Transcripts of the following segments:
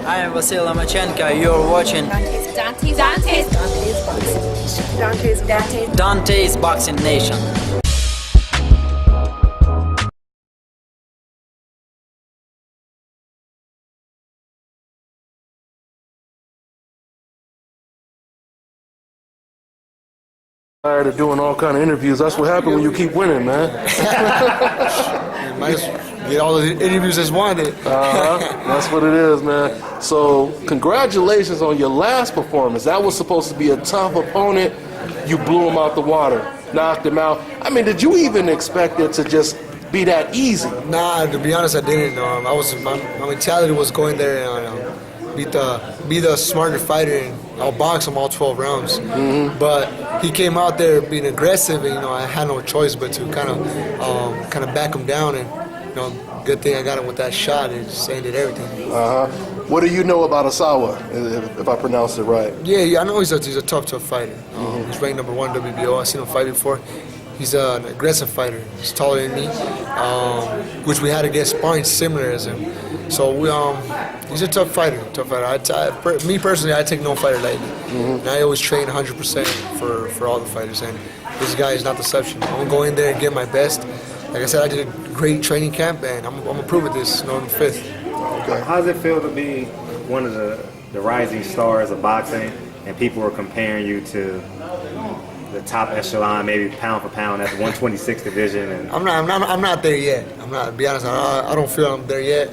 I am Vasil Lomachenko. You're watching Dante's Boxing Nation. Tired of doing all kind of interviews. That's what happened when you keep winning, man. You might get all the interviews as wanted. That's what it is, man. So, congratulations on your last performance. That was supposed to be a tough opponent. You blew him out the water, knocked him out. I mean, did you even expect it to just be that easy? Nah, to be honest, I didn't. My mentality was going there and be the smarter fighter, and I'll box him all 12 rounds. But he came out there being aggressive, and I had no choice but to kind of back him down. And good thing I got him with that shot. It just ended everything. What do you know about Osawa, if I pronounced it right? Yeah, I know he's a tough fighter. He's ranked #1 WBO. I've seen him fight before. He's an aggressive fighter. He's taller than me, which we had to get sparring similar as him. So he's a tough fighter. Me personally, I take no fighter lightly. And I always train 100% for all the fighters. And this guy is not deception. I'm gonna go in there and give my best. Like I said, I did a great training camp, and I'm gonna prove it this November 5th. Okay. How does it feel to be one of the rising stars of boxing, and people are comparing you to the top echelon, maybe pound for pound at the 126 division? And I'm not there yet. To be honest, I don't feel I'm there yet.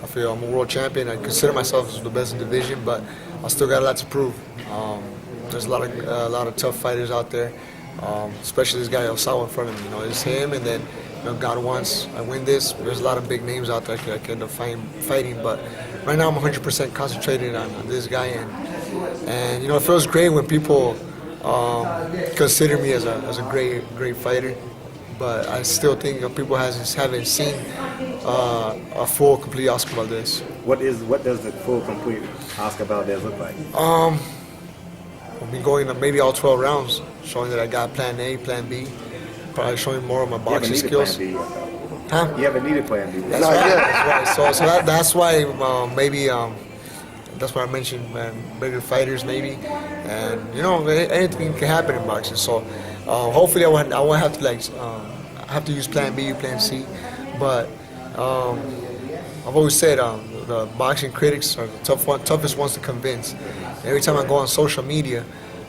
I feel I'm a world champion. I consider myself as the best in the division, but I still got a lot to prove. There's a lot of tough fighters out there, especially this guy Osawa in front of me. It's him, and then God wants I win this. There's a lot of big names out there I could end up fighting, but right now I'm 100% concentrated on this guy, and it feels great when people consider me as a great fighter. But I still think people haven't seen a full, complete Oscar Valdez. What does the full, complete Oscar Valdez look like? I've been going to maybe all 12 rounds, showing that I got plan A, plan B, probably showing more of my boxing skills. You haven't needed plan B. That's right. So that's why maybe that's why I mentioned bigger fighters maybe, and anything can happen in boxing. So hopefully I won't have to have to use plan B, plan C, but I've always said the boxing critics are the toughest ones to convince. Every time I go on social media,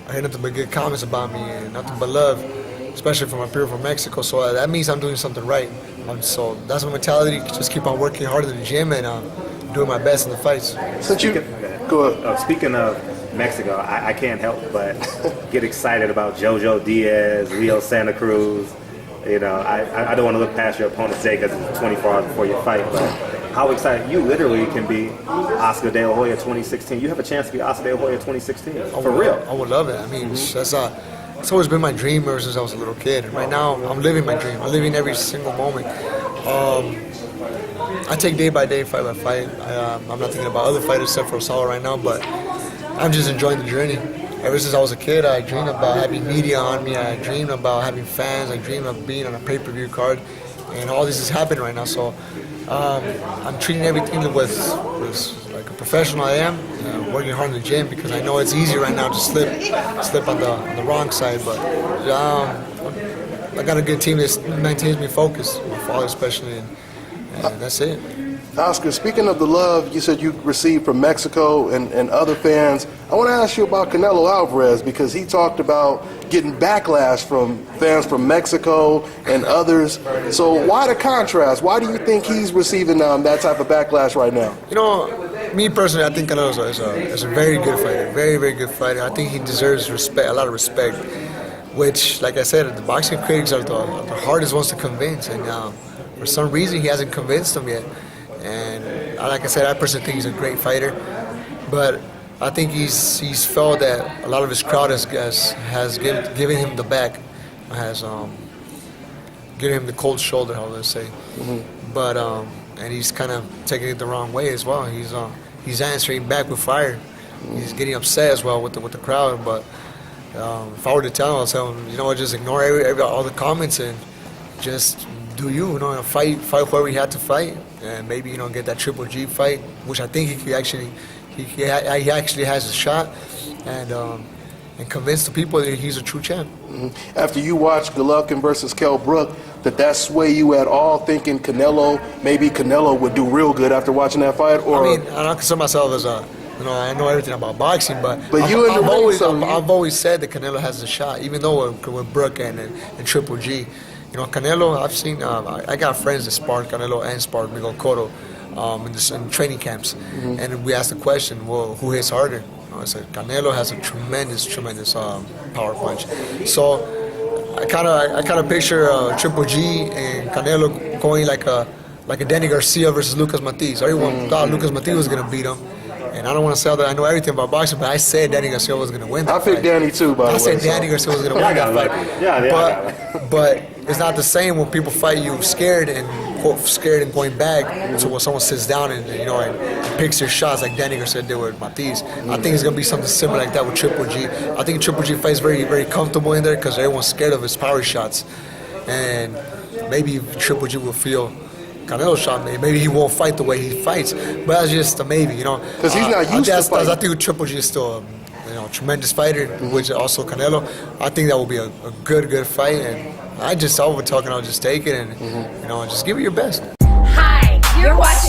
I hear nothing but good comments about me and nothing but love, especially from my people from Mexico. So that means I'm doing something right. So that's my mentality. Just keep on working hard in the gym and doing my best in the fights. Go ahead. Speaking of Mexico, I can't help but get excited about Jojo Diaz, Leo Santa Cruz. I don't want to look past your opponent today because it's 24 hours before your fight, but how excited you literally can be Oscar De La Hoya 2016. You have a chance to be Oscar De La Hoya 2016. For real. I would love it. I mean, it's always been my dream ever since I was a little kid. And right now, I'm living my dream. I'm living every single moment. I take day by day, fight by fight. I'm not thinking about other fighters except for Osawa right now, but I'm just enjoying the journey. Ever since I was a kid, I dreamed about having media on me. I dreamed about having fans. I dreamed of being on a pay-per-view card, and all this is happening right now. So I'm treating everything with like a professional I am, working hard in the gym because I know it's easy right now to slip on the wrong side. But I got a good team that maintains me focused, my father especially, and that's it. Oscar, speaking of the love you said you received from Mexico and other fans, I want to ask you about Canelo Alvarez because he talked about getting backlash from fans from Mexico and others. So why the contrast? Why do you think he's receiving that type of backlash right now? Me personally, I think Canelo is a very good fighter, very, very good fighter. I think he deserves respect, a lot of respect, which, like I said, the boxing critics are the hardest ones to convince, and for some reason he hasn't convinced them yet. And like I said, I personally think he's a great fighter, but I think he's felt that a lot of his crowd has given him the back, has given him the cold shoulder, how let's say. But and he's kind of taking it the wrong way as well. He's answering back with fire. He's getting upset as well with the crowd. But if I were to tell him, I'll tell him, just ignore all the comments and just do fight where we had to fight, and maybe get that Triple G fight, which I think he he actually has a shot, and convince the people that he's a true champ. After you watched Golovkin versus Kell Brook, did that sway you at all, thinking maybe Canelo would do real good after watching that fight? Or I mean, I don't consider myself as I know everything about boxing, but I've always said that Canelo has a shot, even though with Brook and Triple G. You know, Canelo, I've seen, I got friends that sparred Canelo and sparred Miguel Cotto in training camps. And we asked the question, well, who hits harder? I said, Canelo has a tremendous power punch. So I kind of picture Triple G and Canelo going like a Danny Garcia versus Lucas Matiz. Everyone thought Lucas Matiz was going to beat him. And I don't want to say that I know everything about boxing, but I said Danny Garcia was going to win that I picked Danny too, by the way. I said Danny Garcia was going to win that fight. Yeah. But it's not the same when people fight you scared and going back. So when someone sits down and picks their shots like Danny Garcia did with Matiz, I think it's going to be something similar like that with Triple G. I think Triple G fights very, very comfortable in there because everyone's scared of his power shots. And maybe Triple G will feel Canelo's shot, maybe he won't fight the way he fights, but that's just a maybe, Because he's not used to fighting. I think Triple G is still a tremendous fighter, which also Canelo. I think that will be a good fight, and I would talk and I'll just take it and just give it your best. Hi, you're watching